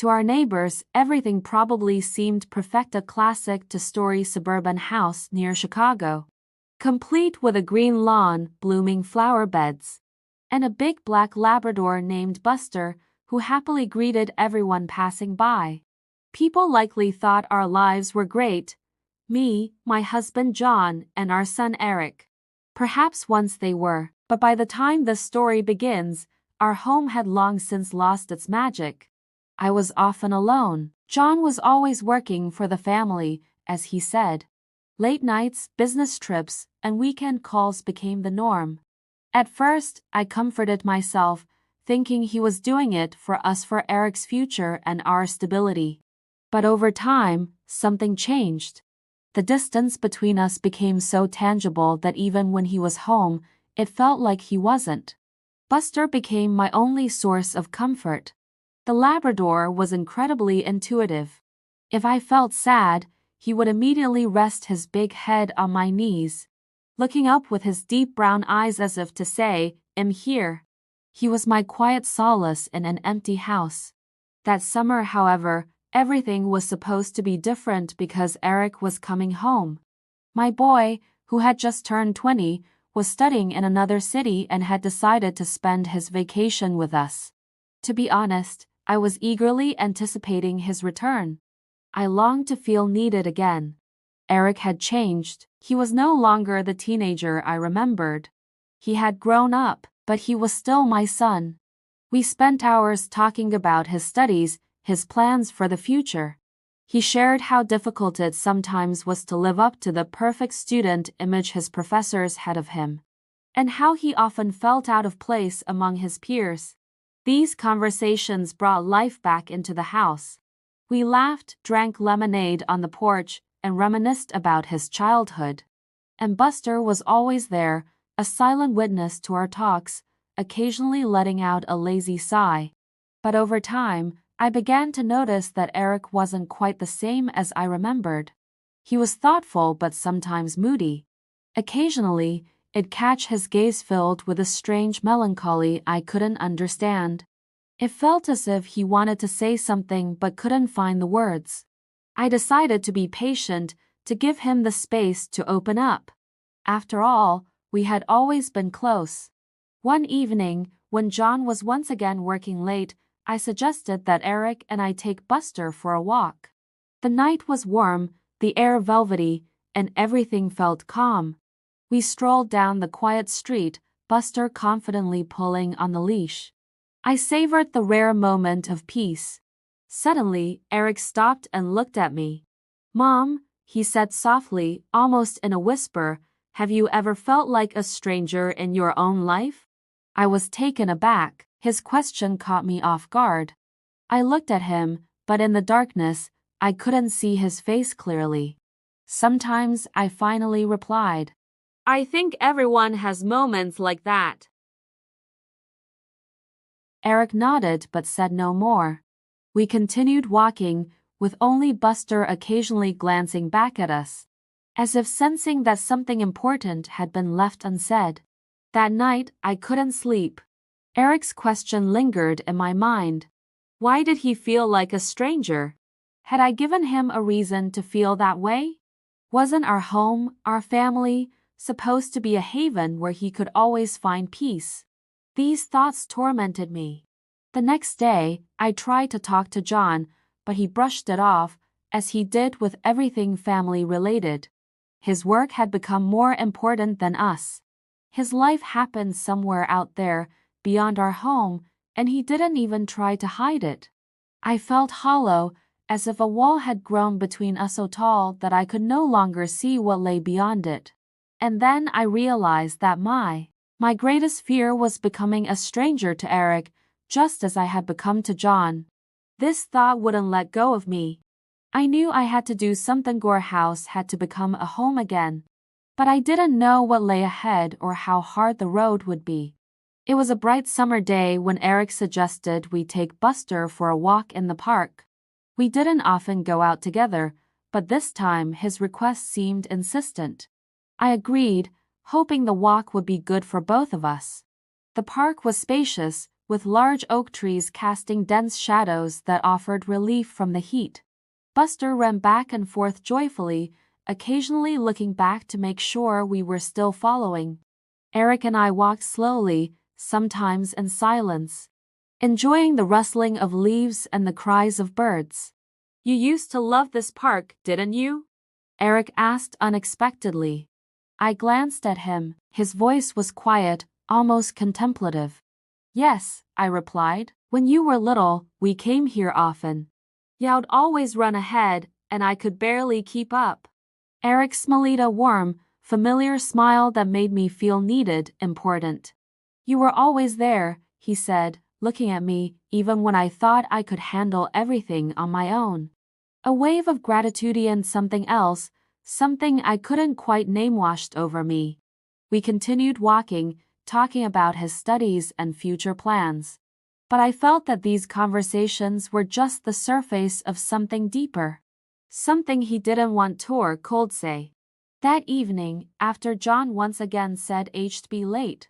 To our neighbors, everything probably seemed perfect, a classic two-story suburban house near Chicago, complete with a green lawn, blooming flower beds, and a big black Labrador named Buster who happily greeted everyone passing by. People likely thought our lives were great, me, my husband John, and our son Eric. Perhaps once they were, but by the time this story begins, our home had long since lost its magic. I was often alone. John was always working for the family, as he said. Late nights, business trips, and weekend calls became the norm. At first, I comforted myself, thinking he was doing it for us, for Eric's future and our stability. But over time, something changed. The distance between us became so tangible that even when he was home, it felt like he wasn't. Buster became my only source of comfort. The Labrador was incredibly intuitive. If I felt sad, he would immediately rest his big head on my knees, looking up with his deep brown eyes as if to say, "I'm here." He was my quiet solace in an empty house. That summer, however, everything was supposed to be different because Eric was coming home. My boy, who had just turned 20, was studying in another city and had decided to spend his vacation with us. To be honest, I was eagerly anticipating his return. I longed to feel needed again. Eric had changed. He was no longer the teenager I remembered. He had grown up, but he was still my son. We spent hours talking about his studies, his plans for the future. He shared how difficult it sometimes was to live up to the perfect student image his professors had of him, and how he often felt out of place among his peers. These conversations brought life back into the house. We laughed, drank lemonade on the porch, and reminisced about his childhood. And Buster was always there, a silent witness to our talks, occasionally letting out a lazy sigh. But over time, I began to notice that Eric wasn't quite the same as I remembered. He was thoughtful but sometimes moody. Occasionally, I'd catch his gaze filled with a strange melancholy I couldn't understand. It felt as if he wanted to say something but couldn't find the words. I decided to be patient, to give him the space to open up. After all, we had always been close. One evening, when John was once again working late, I suggested that Eric and I take Buster for a walk. The night was warm, the air velvety, and everything felt calm. We strolled down the quiet street, Buster confidently pulling on the leash. I savored the rare moment of peace. Suddenly, Eric stopped and looked at me. "Mom," he said softly, almost in a whisper, "have you ever felt like a stranger in your own life?" I was taken aback. His question caught me off guard. I looked at him, but in the darkness, I couldn't see his face clearly. "Sometimes," I finally replied. "I think everyone has moments like that." Eric nodded but said no more. We continued walking, with only Buster occasionally glancing back at us, as if sensing that something important had been left unsaid. That night, I couldn't sleep. Eric's question lingered in my mind. Why did he feel like a stranger? Had I given him a reason to feel that way? Wasn't our home, our family, supposed to be a haven where he could always find peace? These thoughts tormented me. The next day, I tried to talk to John, but he brushed it off, as he did with everything family-related. His work had become more important than us. His life happened somewhere out there, beyond our home, and he didn't even try to hide it. I felt hollow, as if a wall had grown between us so tall that I could no longer see what lay beyond it. And then I realized that my greatest fear was becoming a stranger to Eric, just as I had become to John. This thought wouldn't let go of me. I knew I had to do something. Our house had to become a home again. But I didn't know what lay ahead or how hard the road would be. It was a bright summer day when Eric suggested we take Buster for a walk in the park. We didn't often go out together, but this time his request seemed insistent. I agreed, hoping the walk would be good for both of us. The park was spacious, with large oak trees casting dense shadows that offered relief from the heat. Buster ran back and forth joyfully, occasionally looking back to make sure we were still following. Eric and I walked slowly, sometimes in silence, enjoying the rustling of leaves and the cries of birds. "You used to love this park, didn't you?" Eric asked unexpectedly. I glanced at him. His voice was quiet, almost contemplative. "Yes," I replied. "When you were little, we came here often. You'd always run ahead, and I could barely keep up." Eric smiled a warm, familiar smile that made me feel needed, important. "You were always there," he said, looking at me, even when I thought I could handle everything on my own. A wave of gratitude and something else, something I couldn't quite name, washed over me. We continued walking, talking about his studies and future plans. But I felt that these conversations were just the surface of something deeper. Something he didn't want to or could say. That evening, after John once again said he'd be late,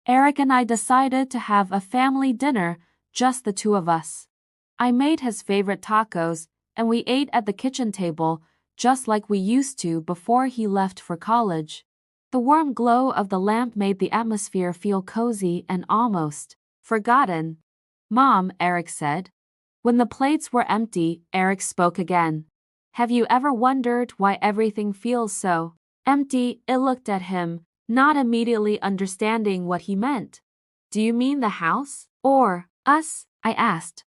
Eric and I decided to have a family dinner, just the two of us. I made his favorite tacos, and we ate at the kitchen table, just like we used to before he left for college. The warm glow of the lamp made the atmosphere feel cozy and almost forgotten. "Mom," Eric said. When the plates were empty, Eric spoke again. "Have you ever wondered why everything feels so empty?" I looked at him, not immediately understanding what he meant. "Do you mean the house? Or us?" I asked.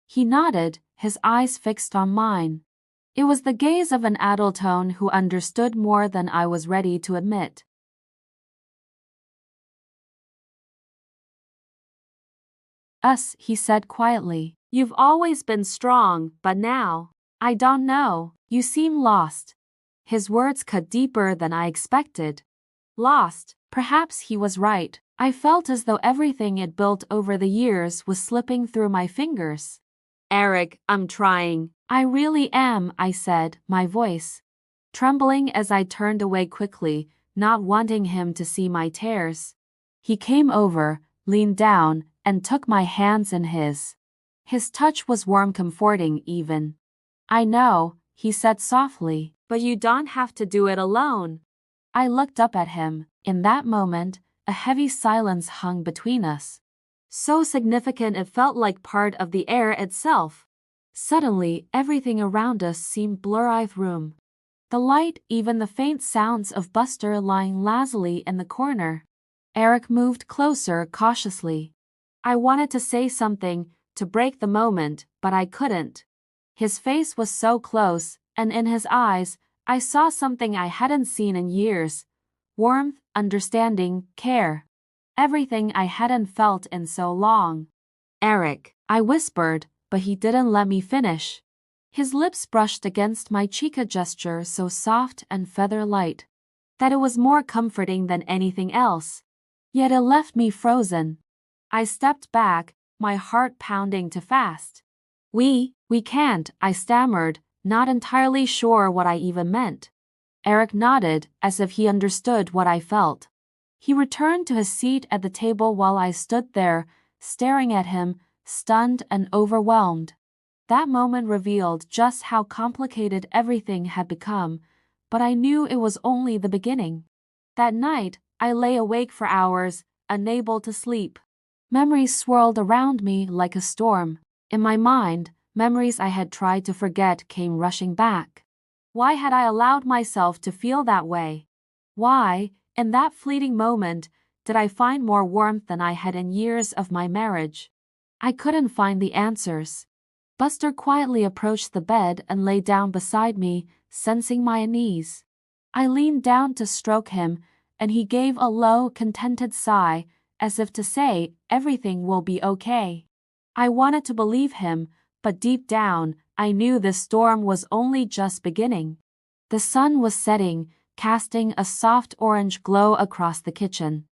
He nodded, his eyes fixed on mine. It was the gaze of an adult who understood more than I was ready to admit. "Us," he said quietly. "You've always been strong, but now, I don't know, you seem lost." His words cut deeper than I expected. Lost? Perhaps he was right. I felt as though everything I'd built over the years was slipping through my fingers. "Eric, I'm trying." "I really am," I said, my voice trembling as I turned away quickly, not wanting him to see my tears. He came over, leaned down, and took my hands in his. His touch was warm, comforting even. "I know," he said softly, "but you don't have to do it alone." I looked up at him. In that moment, a heavy silence hung between us. So significant it felt like part of the air itself. Suddenly, everything around us seemed blurry room. The light, even the faint sounds of Buster lying lazily in the corner. Eric moved closer cautiously. I wanted to say something, to break the moment, but I couldn't. His face was so close, and in his eyes, I saw something I hadn't seen in years. Warmth, understanding, care. Everything I hadn't felt in so long. "Eric," I whispered, but he didn't let me finish. His lips brushed against my cheek, a gesture so soft and feather-light that it was more comforting than anything else. Yet it left me frozen. I stepped back, my heart pounding too fast. We can't," I stammered, not entirely sure what I even meant. Eric nodded, as if he understood what I felt. He returned to his seat at the table while I stood there, staring at him, stunned and overwhelmed. That moment revealed just how complicated everything had become, but I knew it was only the beginning. That night, I lay awake for hours, unable to sleep. Memories swirled around me like a storm. In my mind, memories I had tried to forget came rushing back. Why had I allowed myself to feel that way? Why, in that fleeting moment, did I find more warmth than I had in years of my marriage? I couldn't find the answers. Buster quietly approached the bed and lay down beside me, sensing my unease. I leaned down to stroke him, and he gave a low, contented sigh, as if to say, "Everything will be okay." I wanted to believe him, but deep down, I knew this storm was only just beginning. The sun was setting, casting a soft orange glow across the kitchen.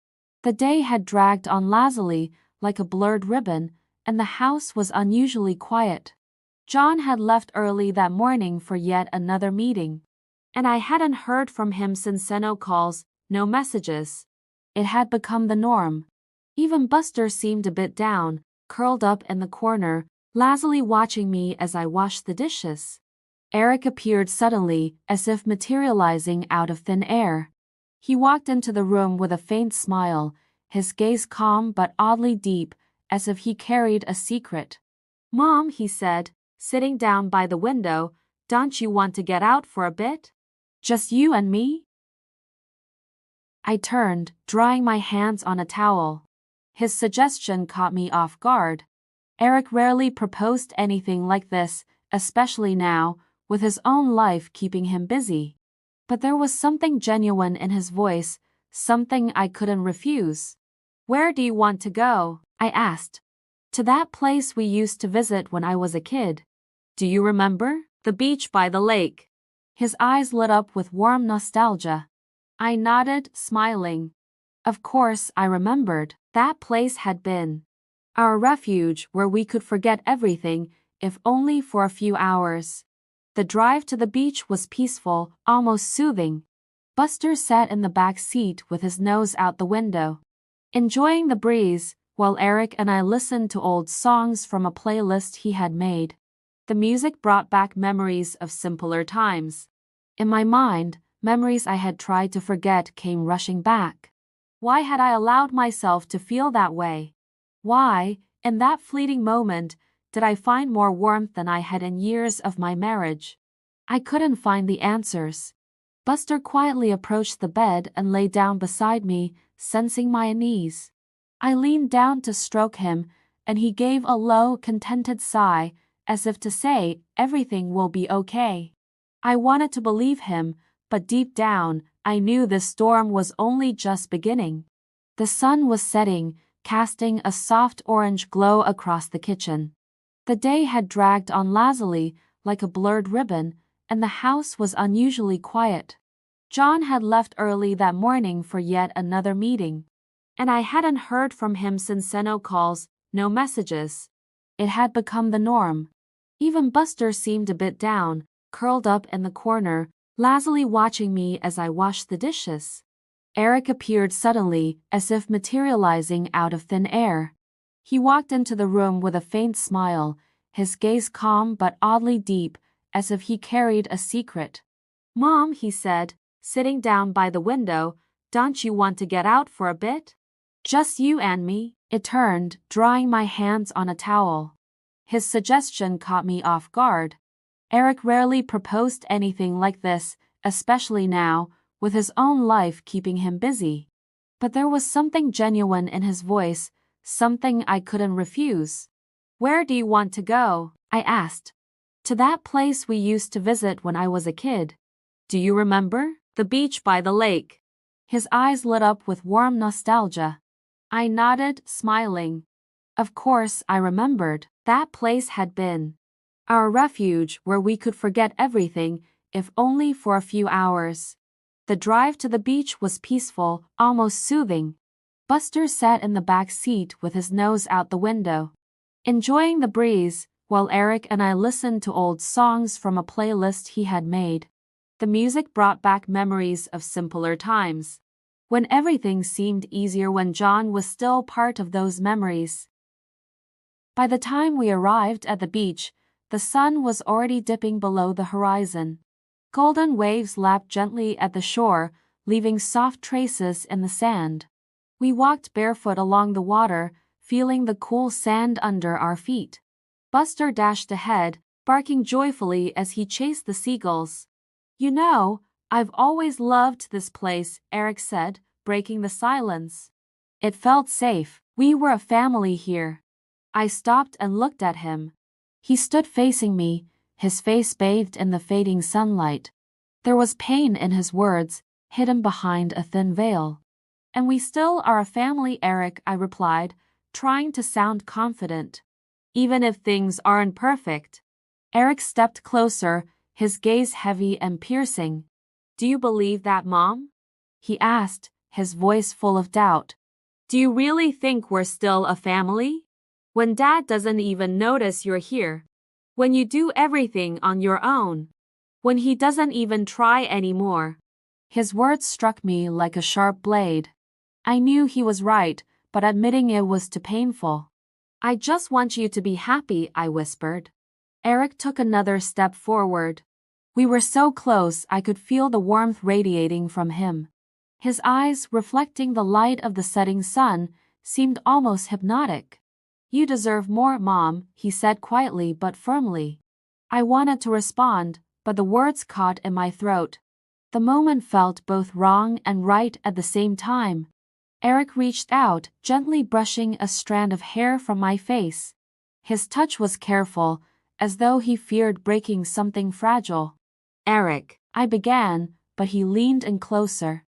The day had dragged on lazily, like a blurred ribbon, and the house was unusually quiet. John had left early that morning for yet another meeting, and I hadn't heard from him since. No calls, no messages. It had become the norm. Even Buster seemed a bit down, curled up in the corner, lazily watching me as I washed the dishes. Eric appeared suddenly, as if materializing out of thin air. He walked into the room with a faint smile, his gaze calm but oddly deep, as if he carried a secret. "Mom," he said, sitting down by the window, "don't you want to get out for a bit? Just you and me?" I turned, drying my hands on a towel. His suggestion caught me off guard. Eric rarely proposed anything like this, especially now, with his own life keeping him busy. But there was something genuine in his voice, something I couldn't refuse. "Where do you want to go?" I asked. "To that place we used to visit when I was a kid. Do you remember? The beach by the lake." His eyes lit up with warm nostalgia. I nodded, smiling. Of course, I remembered. That place had been our refuge where we could forget everything, if only for a few hours. The drive to the beach was peaceful, almost soothing. Buster sat in the back seat with his nose out the window, enjoying the breeze, while Eric and I listened to old songs from a playlist he had made. The music brought back memories of simpler times. In my mind, memories I had tried to forget came rushing back. Why had I allowed myself to feel that way? Why, in that fleeting moment, did I find more warmth than I had in years of my marriage? I couldn't find the answers. Buster quietly approached the bed and lay down beside me, sensing my unease. I leaned down to stroke him, and he gave a low, contented sigh, as if to say, "Everything will be okay." I wanted to believe him, but deep down, I knew this storm was only just beginning. The sun was setting, casting a soft orange glow across the kitchen. The day had dragged on lazily, like a blurred ribbon, and the house was unusually quiet. John had left early that morning for yet another meeting, and I hadn't heard from him since no calls, no messages. It had become the norm. Even Buster seemed a bit down, curled up in the corner, lazily watching me as I washed the dishes. Eric appeared suddenly, as if materializing out of thin air. He walked into the room with a faint smile, his gaze calm but oddly deep, as if he carried a secret. "Mom," he said, sitting down by the window, "don't you want to get out for a bit? Just you and me?" It turned, drying my hands on a towel. His suggestion caught me off guard. Eric rarely proposed anything like this, especially now, with his own life keeping him busy. But there was something genuine in his voice, something I couldn't refuse. "Where do you want to go?" I asked. "To that place we used to visit when I was a kid. Do you remember? The beach by the lake." His eyes lit up with warm nostalgia. I nodded, smiling. Of course, I remembered. That place had been our refuge where we could forget everything, if only for a few hours. The drive to the beach was peaceful, almost soothing. Buster sat in the back seat with his nose out the window, enjoying the breeze, while Eric and I listened to old songs from a playlist he had made. The music brought back memories of simpler times, when everything seemed easier, when John was still part of those memories. By the time we arrived at the beach, the sun was already dipping below the horizon. Golden waves lapped gently at the shore, leaving soft traces in the sand. We walked barefoot along the water, feeling the cool sand under our feet. Buster dashed ahead, barking joyfully as he chased the seagulls. "You know, I've always loved this place," Eric said, breaking the silence. It felt safe. We were a family here. I stopped and looked at him. He stood facing me, his face bathed in the fading sunlight. There was pain in his words, hidden behind a thin veil. "And we still are a family, Eric," I replied, trying to sound confident. "Even if things aren't perfect." Eric stepped closer, his gaze heavy and piercing. "Do you believe that, Mom?" he asked, his voice full of doubt. "Do you really think we're still a family? When Dad doesn't even notice you're here? When you do everything on your own? When he doesn't even try anymore?" His words struck me like a sharp blade. I knew he was right, but admitting it was too painful. I just want you to be happy, I whispered. Eric took another step forward. We were so close I could feel the warmth radiating from him. His eyes, reflecting the light of the setting sun, seemed almost hypnotic. You deserve more, Mom, he said quietly but firmly. I wanted to respond, but the words caught in my throat. The moment felt both wrong and right at the same time. Eric reached out, gently brushing a strand of hair from my face. His touch was careful, as though he feared breaking something fragile. Eric, I began, but he leaned in closer.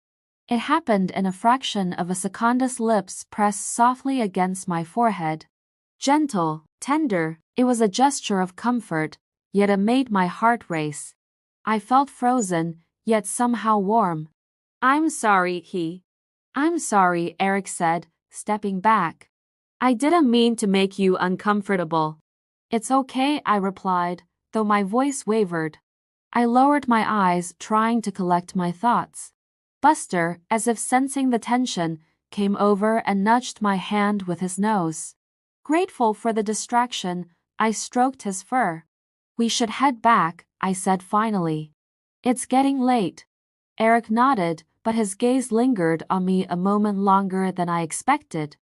It happened in a fraction of a second. His lips pressed softly against my forehead. Gentle, tender, it was a gesture of comfort, yet it made my heart race. I felt frozen, yet somehow warm. I'm sorry, Eric said, stepping back. I didn't mean to make you uncomfortable. It's okay, I replied, though my voice wavered. I lowered my eyes, trying to collect my thoughts. Buster, as if sensing the tension, came over and nudged my hand with his nose. Grateful for the distraction, I stroked his fur. We should head back, I said finally. It's getting late. Eric nodded, but his gaze lingered on me a moment longer than I expected.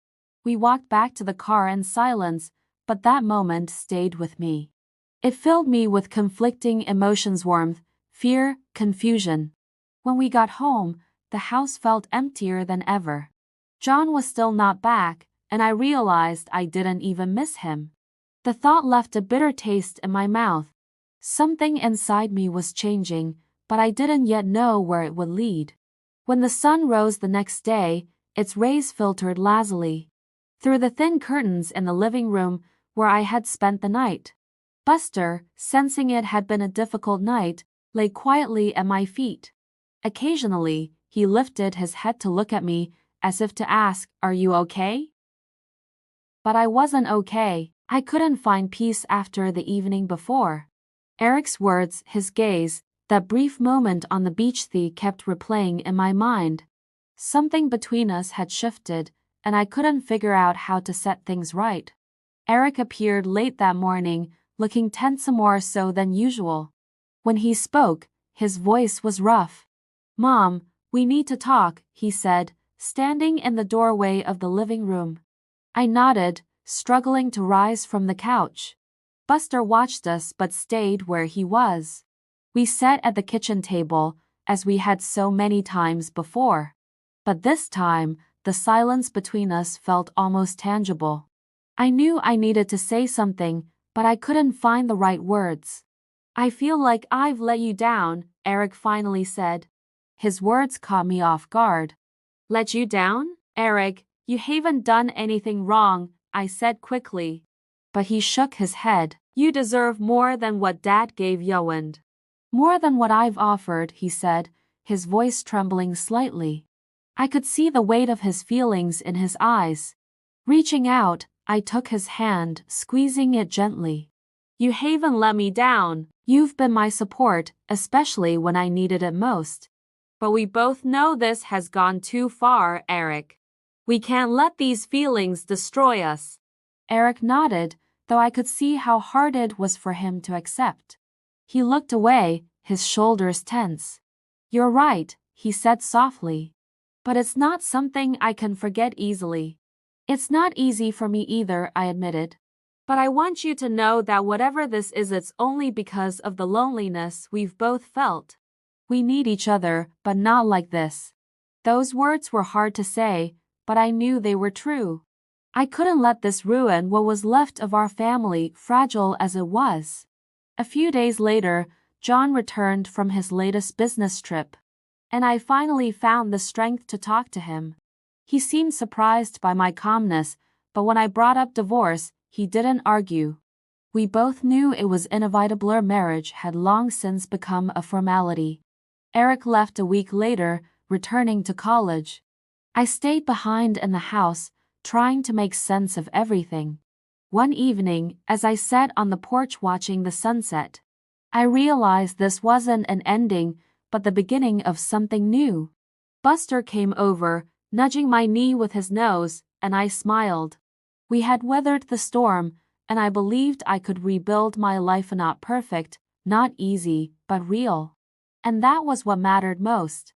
We walked back to the car in silence, but that moment stayed with me. It filled me with conflicting emotions: warmth, fear, confusion. When we got home, the house felt emptier than ever. John was still not back, and I realized I didn't even miss him. The thought left a bitter taste in my mouth. Something inside me was changing, but I didn't yet know where it would lead. When the sun rose the next day, its rays filtered lazily through the thin curtains in the living room where I had spent the night. Buster, sensing it had been a difficult night, lay quietly at my feet. Occasionally, he lifted his head to look at me, as if to ask, "Are you okay?" But I wasn't okay. I couldn't find peace after the evening before. Eric's words, his gaze, that brief moment on the beach kept replaying in my mind. Something between us had shifted, and I couldn't figure out how to set things right. Eric appeared late that morning, looking tense, more so than usual. When he spoke, his voice was rough. "Mom, we need to talk," he said, standing in the doorway of the living room. I nodded, struggling to rise from the couch. Buster watched us but stayed where he was. We sat at the kitchen table, as we had so many times before. But this time, the silence between us felt almost tangible. I knew I needed to say something, but I couldn't find the right words. "I feel like I've let you down," Eric finally said. His words caught me off guard. "Let you down? Eric, you haven't done anything wrong," I said quickly. But he shook his head. "You deserve more than what Dad gave you." "More than what I've offered," he said, his voice trembling slightly. I could see the weight of his feelings in his eyes. Reaching out, I took his hand, squeezing it gently. "You haven't let me down. You've been my support, especially when I needed it most. But we both know this has gone too far, Eric. We can't let these feelings destroy us." Eric nodded, though I could see how hard it was for him to accept. He looked away, his shoulders tense. "You're right," he said softly. "But it's not something I can forget easily." "It's not easy for me either," I admitted. "But I want you to know that whatever this is, it's only because of the loneliness we've both felt. We need each other, but not like this." Those words were hard to say, but I knew they were true. I couldn't let this ruin what was left of our family, fragile as it was. A few days later, John returned from his latest business trip, and I finally found the strength to talk to him. He seemed surprised by my calmness, but when I brought up divorce, he didn't argue. We both knew it was inevitable. Our marriage had long since become a formality. Eric left a week later, returning to college. I stayed behind in the house, trying to make sense of everything. One evening, as I sat on the porch watching the sunset, I realized this wasn't an ending, but the beginning of something new. Buster came over, nudging my knee with his nose, and I smiled. We had weathered the storm, and I believed I could rebuild my life, not perfect, not easy, but real. And that was what mattered most.